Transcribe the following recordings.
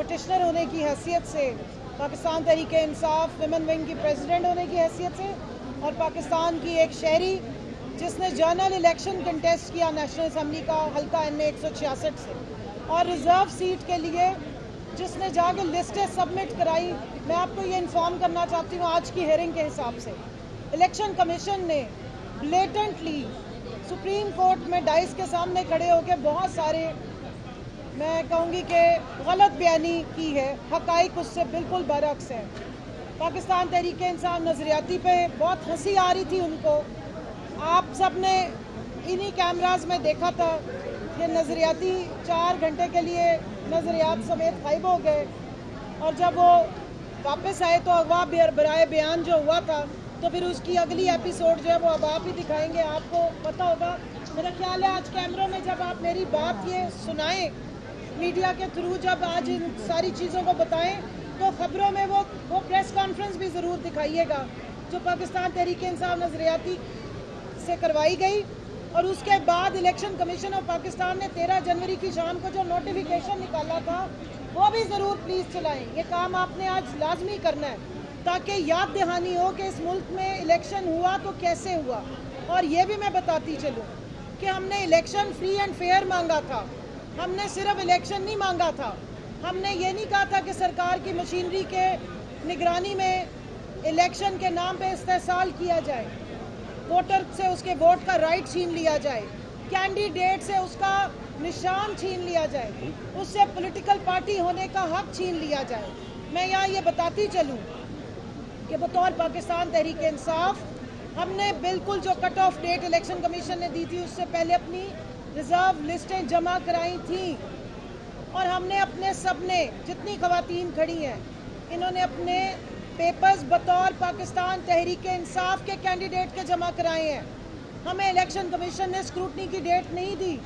Petitioner होने की हैसियत से, पाकिस्तान तहरीक इंसाफ विमेन विंग की प्रेसिडेंट होने की हैसियत से और पाकिस्तान की एक शहरी जिसने जनरल इलेक्शन कंटेस्ट किया नेशनल असम्बली का हल्का NA 166 से और रिजर्व सीट के लिए जिसने जाके लिस्टें सबमिट कराई। मैं आपको ये इन्फॉर्म करना चाहती हूँ आज की हेयरिंग के हिसाब से इलेक्शन कमीशन ने ब्लेटेंटली सुप्रीम कोर्ट में डाइस के सामने खड़े होकर बहुत सारे, मैं कहूँगी कि गलत बयानी की है। हकाइक उससे बिल्कुल बरअक्स है। पाकिस्तान तहरीक इंसाफ नज़रियाती पे बहुत हंसी आ रही थी उनको। आप सब ने इन्हीं कैमराज में देखा था कि नज़रियाती 4 घंटे के लिए नज़रियात समेत गायब हो गए और जब वो वापस आए तो अगवा बराए बयान जो हुआ था तो फिर उसकी अगली एपिसोड जो है वो अब आप ही दिखाएंगे। आपको पता होगा, मेरा ख्याल है आज कैमरों में जब आप मेरी बात ये सुनाएं मीडिया के थ्रू, जब आज इन सारी चीज़ों को बताएं तो खबरों में वो प्रेस कॉन्फ्रेंस भी ज़रूर दिखाइएगा जो पाकिस्तान तहरीक इंसाफ नज़रियाती से करवाई गई। और उसके बाद इलेक्शन कमीशन ऑफ पाकिस्तान ने 13 जनवरी की शाम को जो नोटिफिकेशन निकाला था वो भी ज़रूर प्लीज़ चलाएं। ये काम आपने आज लाजमी करना है ताकि याद दहानी हो कि इस मुल्क में इलेक्शन हुआ तो कैसे हुआ। और ये भी मैं बताती चलूँ कि हमने इलेक्शन फ्री एंड फेयर मांगा था, हमने सिर्फ इलेक्शन नहीं मांगा था। हमने ये नहीं कहा था कि सरकार की मशीनरी के निगरानी में इलेक्शन के नाम पे इस्तेहसाल किया जाए, वोटर से उसके वोट का राइट छीन लिया जाए, कैंडिडेट से उसका निशान छीन लिया जाए, उससे पॉलिटिकल पार्टी होने का हक छीन लिया जाए। मैं यहाँ ये बताती चलूँ कि बतौर पाकिस्तान तहरीक इंसाफ हमने बिल्कुल जो cut off date election commission ने दी थी उससे पहले अपनी रिजर्व लिस्टें जमा कराई थी और हमने अपने सबने जितनी खवातीन खड़ी हैं इन्होंने अपने पेपर्स बतौर पाकिस्तान तहरीक इंसाफ के कैंडिडेट के जमा कराए हैं। हमें इलेक्शन कमीशन ने स्क्रूटनी की डेट नहीं दी,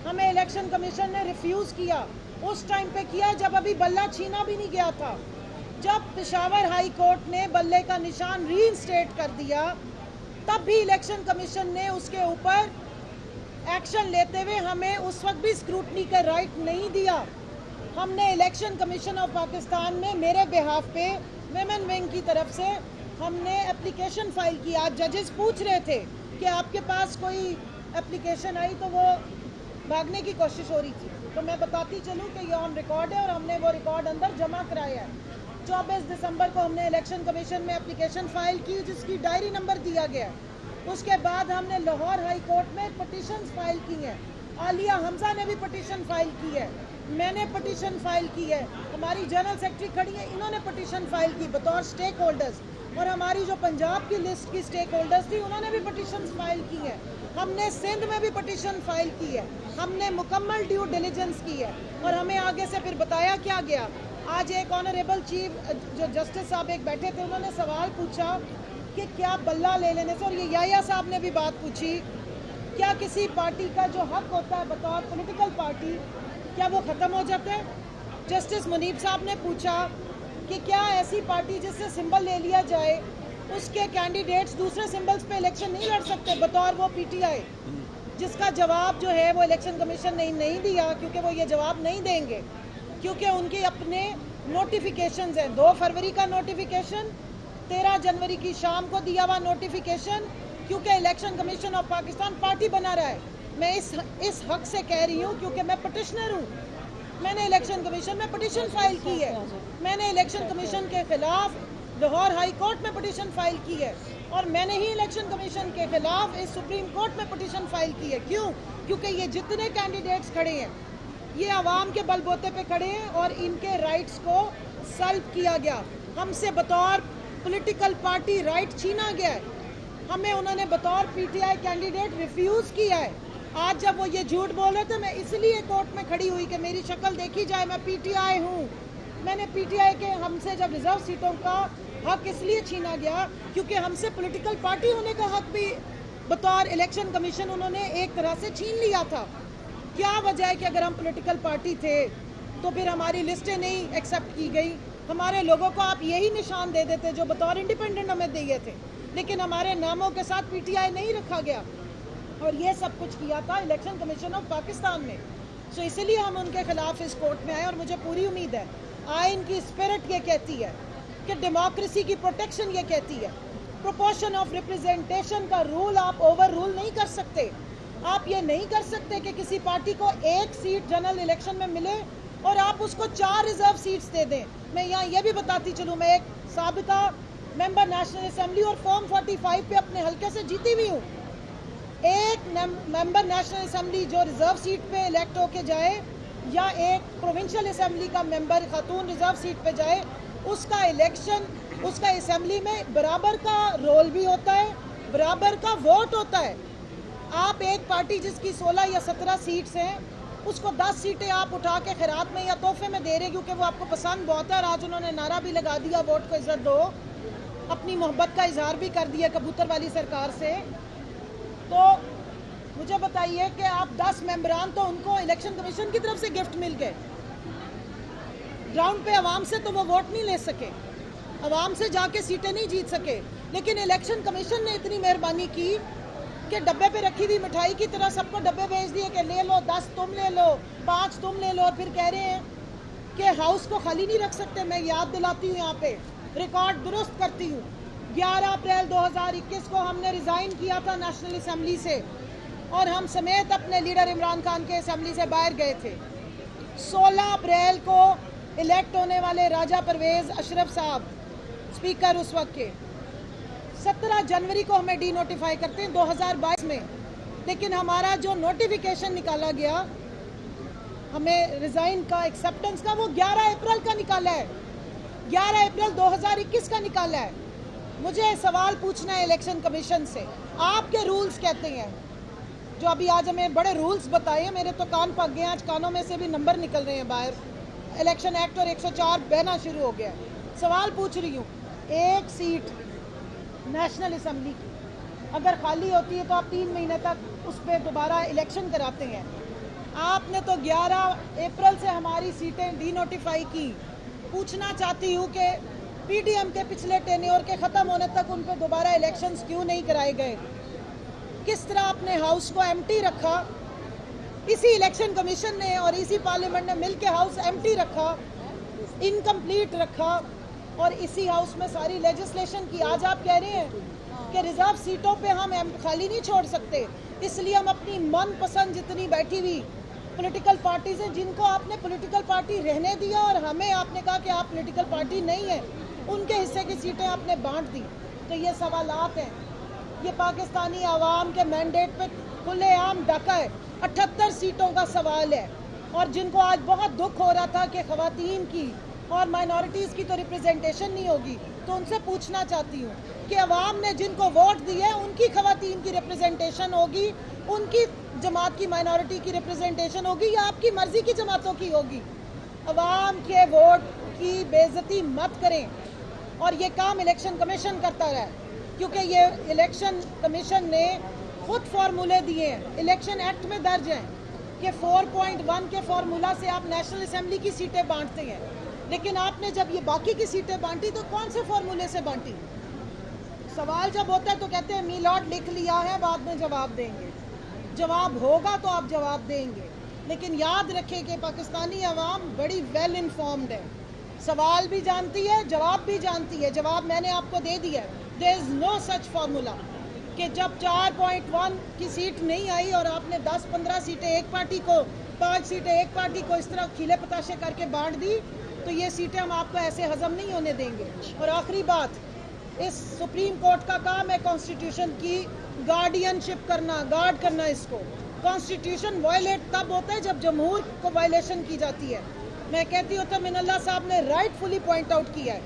हमें इलेक्शन कमीशन ने रिफ्यूज़ किया। उस टाइम पे किया जब अभी बल्ला छीना भी नहीं गया था। जब पेशावर हाई कोर्ट ने बल्ले का निशान रीइंस्टेट कर दिया तब भी इलेक्शन कमीशन ने उसके ऊपर एक्शन लेते हुए हमें उस वक्त भी स्क्रूटनी का राइट नहीं दिया। हमने इलेक्शन कमीशन ऑफ पाकिस्तान में मेरे बिहाफ पे विमेन विंग की तरफ से हमने एप्लीकेशन फाइल की। आज जजेस पूछ रहे थे कि आपके पास कोई एप्लीकेशन आई तो वो भागने की कोशिश हो रही थी, तो मैं बताती चलूँ कि ये ऑन रिकॉर्ड है और हमने वो रिकॉर्ड अंदर जमा कराया है। 24 दिसंबर को हमने इलेक्शन कमीशन में एप्लीकेशन फाइल की जिसकी डायरी नंबर दिया गया है। उसके बाद हमने लाहौर हाई कोर्ट में पटिशन फाइल की है। आलिया हमजा ने भी पटिशन फाइल की है, मैंने पटिशन फाइल की है, हमारी जनरल सेक्रेटरी खड़ी है, इन्होंने पटिशन फाइल की बतौर स्टेक होल्डर्स, और हमारी जो पंजाब की लिस्ट की स्टेक होल्डर्स थी उन्होंने भी पटिशन फाइल की है। हमने सिंध में भी पटिशन फाइल की है, हमने मुकम्मल ड्यू डिलीजेंस की है और हमें आगे से फिर बताया क्या गया। आज एक ऑनरेबल चीफ जो जस्टिस साहब एक बैठे थे उन्होंने सवाल पूछा कि क्या बल्ला ले लेने से, और ये याया साहब ने भी बात पूछी, क्या किसी पार्टी का जो हक होता है बतौर पॉलिटिकल पार्टी क्या वो ख़त्म हो जाता है। जस्टिस मुनीब साहब ने पूछा कि क्या ऐसी पार्टी जिससे सिंबल ले लिया जाए उसके कैंडिडेट्स दूसरे सिंबल्स पे इलेक्शन नहीं लड़ सकते बतौर वो PTI, जिसका जवाब जो है वो इलेक्शन कमीशन ने नहीं दिया क्योंकि वो ये जवाब नहीं देंगे क्योंकि उनके अपने नोटिफिकेशंस हैं। 2 फरवरी का नोटिफिकेशन, 13 जनवरी की शाम को दिया हुआ नोटिफिकेशन, क्योंकि election commission of Pakistan party बना रहा है। मैं इस हक से कह रही हूँ क्योंकि मैं पटिशनर हूँ, मैंने इलेक्शन कमीशन में पटिशन फाइल की है, मैंने इलेक्शन कमीशन के खिलाफ लाहौर हाई कोर्ट में पटिशन फाइल की है और मैंने ही इलेक्शन कमीशन के खिलाफ इस सुप्रीम कोर्ट में पटिशन फाइल की है। क्यों? क्योंकि ये जितने कैंडिडेट्स खड़े हैं ये आवाम के बलबूते पे खड़े हैं और इनके राइट्स को सल्ब किया गया, हमसे बतौर पॉलिटिकल पार्टी राइट छीना गया है, हमें उन्होंने बतौर PTI कैंडिडेट रिफ्यूज़ किया है। आज जब वो ये झूठ बोल रहे थे मैं इसलिए कोर्ट में खड़ी हुई कि मेरी शक्ल देखी जाए, मैं PTI हूँ। मैंने PTI के हमसे जब रिजर्व सीटों का हक इसलिए छीना गया क्योंकि हमसे पॉलिटिकल पार्टी होने का हक भी बतौर इलेक्शन कमीशन उन्होंने एक तरह से छीन लिया था। क्या वजह है कि अगर हम पॉलिटिकल पार्टी थे तो फिर हमारी लिस्टें नहीं एक्सेप्ट की गई, हमारे लोगों को आप यही निशान दे देते जो बतौर इंडिपेंडेंट हमें दिए थे, लेकिन हमारे नामों के साथ PTI नहीं रखा गया। और ये सब कुछ किया था इलेक्शन कमीशन ऑफ पाकिस्तान ने। तो इसलिए हम उनके खिलाफ इस कोर्ट में आए और मुझे पूरी उम्मीद है, आइन की स्पिरिट ये कहती है कि डेमोक्रेसी की प्रोटेक्शन ये कहती है, प्रोपोर्शन ऑफ रिप्रेजेंटेशन का रूल आप ओवर रूल नहीं कर सकते। आप ये नहीं कर सकते कि किसी पार्टी को एक सीट जनरल इलेक्शन में मिले और आप उसको 4 रिजर्व सीट्स दे दें। मैं यहाँ ये भी बताती चलूँ, मैं एक साबिका मेंबर नेशनल असेंबली और फॉर्म 45 पे अपने हल्के से जीती हुई हूँ। एक मेंबर नेशनल असेंबली जो रिजर्व सीट पे इलेक्ट होके जाए या एक प्रोविंशियल असेंबली का मेंबर खातून रिजर्व सीट पे जाए, उसका इलेक्शन, उसका असेंबली में बराबर का रोल भी होता है, बराबर का वोट होता है। आप एक पार्टी जिसकी 16 या 17 सीट्स हैं, उसको 10 सीटें आप उठा के खैरात में या तोहफे में दे रहे क्योंकि वो आपको पसंद बहुत है। और आज उन्होंने नारा भी लगा दिया, वोट को इज्जत दो, अपनी मोहब्बत का इजहार भी कर दिया कबूतर वाली सरकार से। तो मुझे बताइए कि आप 10 मेंबरान तो उनको इलेक्शन कमीशन की तरफ से गिफ्ट मिल गए, ग्राउंड पे आवाम से तो वो वोट नहीं ले सके, आवाम से जाके सीटें नहीं जीत सके। लेकिन इलेक्शन कमीशन ने इतनी मेहरबानी की कि डब्बे पे रखी हुई मिठाई की तरह सबको डब्बे भेज दिए कि ले लो, 10 तुम ले लो, 5 तुम ले लो। और फिर कह रहे हैं कि हाउस को खाली नहीं रख सकते। मैं याद दिलाती हूँ, यहाँ पे रिकॉर्ड दुरुस्त करती हूँ, 11 अप्रैल 2021 को हमने रिजाइन किया था नेशनल असेंबली से और हम समेत अपने लीडर इमरान खान के असेंबली से बाहर गए थे। 16 अप्रैल को इलेक्ट होने वाले राजा परवेज अशरफ साहब स्पीकर उस वक्त के, 17 जनवरी को हमें डी नोटिफाई करते हैं 2022 में। लेकिन हमारा जो नोटिफिकेशन निकाला गया हमें रिजाइन का, एक्सेप्टेंस का, वो 11 अप्रैल का निकाला है, 11 अप्रैल 2021 का निकाला है। मुझे सवाल पूछना है इलेक्शन कमीशन से, आपके रूल्स कहते हैं, जो अभी आज हमें बड़े रूल्स बताए, मेरे तो कान पक गए, आज कानों में से भी नंबर निकल रहे हैं बाहर। इलेक्शन एक्ट और 104 बहना शुरू हो गया। सवाल पूछ रही हूँ, एक सीट नेशनल असेंबली की अगर खाली होती है तो आप 3 महीने तक उस पर दोबारा इलेक्शन कराते हैं। आपने तो 11 अप्रैल से हमारी सीटें डी नोटिफाई की। पूछना चाहती हूँ कि पीडीएम के पिछले टेन्योर के ख़त्म होने तक उन पर दोबारा इलेक्शंस क्यों नहीं कराए गए? किस तरह आपने हाउस को एम्प्टी रखा? इसी इलेक्शन कमीशन ने और इसी पार्लियामेंट ने मिलकर हाउस एम्प्टी रखा, इनकम्प्लीट रखा और इसी हाउस में सारी लेजिस्लेशन की। आज आप कह रहे हैं कि रिजर्व सीटों पे हम खाली नहीं छोड़ सकते, इसलिए हम अपनी मनपसंद जितनी बैठी हुई पॉलिटिकल पार्टीज हैं, जिनको आपने पॉलिटिकल पार्टी रहने दिया और हमें आपने कहा कि आप पॉलिटिकल पार्टी नहीं है, उनके हिस्से की सीटें आपने बांट दी। तो ये सवालात हैं, ये पाकिस्तानी आवाम के मैंडेट पे खुलेआम डाका है। 78 सीटों का सवाल है और जिनको आज बहुत दुख हो रहा था कि ख़वातीन की और माइनॉरिटीज़ की तो रिप्रेजेंटेशन नहीं होगी, तो उनसे पूछना चाहती हूँ कि अवाम ने जिनको वोट दिए उनकी ख़वातीन की रिप्रेजेंटेशन होगी, उनकी जमात की माइनॉरिटी की रिप्रेजेंटेशन होगी या आपकी मर्ज़ी की जमातों की होगी? अवाम के वोट की बेइज्जती मत करें और ये काम इलेक्शन कमीशन करता रहा, क्योंकि ये इलेक्शन कमीशन ने खुद फार्मूले दिए हैं, इलेक्शन एक्ट में दर्ज हैं कि 4.1 के फार्मूला से आप नेशनल असेंबली की सीटें बांटते हैं। लेकिन आपने जब ये बाकी की सीटें बांटी तो कौन से फार्मूले से बांटी? सवाल जब होता है तो कहते हैं मीलॉट लिख लिया है, बाद में जवाब देंगे। जवाब होगा तो आप जवाब देंगे, लेकिन याद रखें कि पाकिस्तानी अवाम बड़ी वेल इन्फॉर्म्ड है, सवाल भी जानती है, जवाब भी जानती है। जवाब मैंने आपको दे दिया है, there is no such formula कि जब 4.1 की सीट नहीं आई और आपने 10-15 सीटें एक पार्टी को, 5 सीटें एक पार्टी को इस तरह खिले पताशे करके बांट दी, तो ये सीटें हम आपको ऐसे हजम नहीं होने देंगे। और आखिरी बात, इस सुप्रीम कोर्ट का काम है कॉन्स्टिट्यूशन की गार्डियनशिप करना, गार्ड करना इसको। कॉन्स्टिट्यूशन वायलेट तब होता है जब जमहूर को वायलेशन की जाती है। मैं कहती हूँ तो मिनल्ला साहब ने राइटफुली पॉइंट आउट किया है।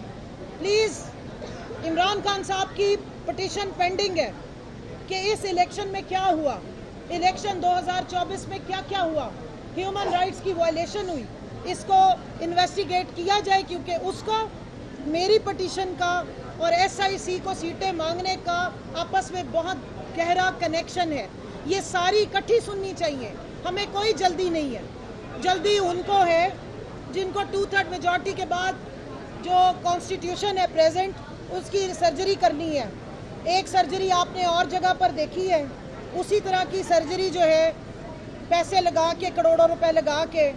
प्लीज़, इमरान खान साहब की पिटीशन पेंडिंग है कि इस इलेक्शन में क्या हुआ, इलेक्शन 2024 में क्या क्या हुआ, ह्यूमन राइट्स की वायलेशन हुई, इसको इन्वेस्टिगेट किया जाए, क्योंकि उसको मेरी पिटीशन का और SIC को सीटें मांगने का आपस में बहुत गहरा कनेक्शन है। ये सारी इकट्ठी सुननी चाहिए, हमें कोई जल्दी नहीं है। जल्दी उनको है जिनको 2/3 मेजॉरिटी के बाद जो कॉन्स्टिट्यूशन है प्रेजेंट, उसकी सर्जरी करनी है। एक सर्जरी आपने और जगह पर देखी है, उसी तरह की सर्जरी जो है पैसे लगा के, करोड़ों रुपए लगा के,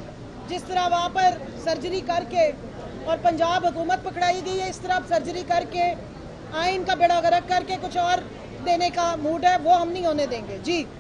जिस तरह वहाँ पर सर्जरी करके और पंजाब हुकूमत पकड़ाई गई है, इस तरह सर्जरी करके आइन का बेड़ा गर्क करके कुछ और देने का मूड है, वो हम नहीं होने देंगे जी।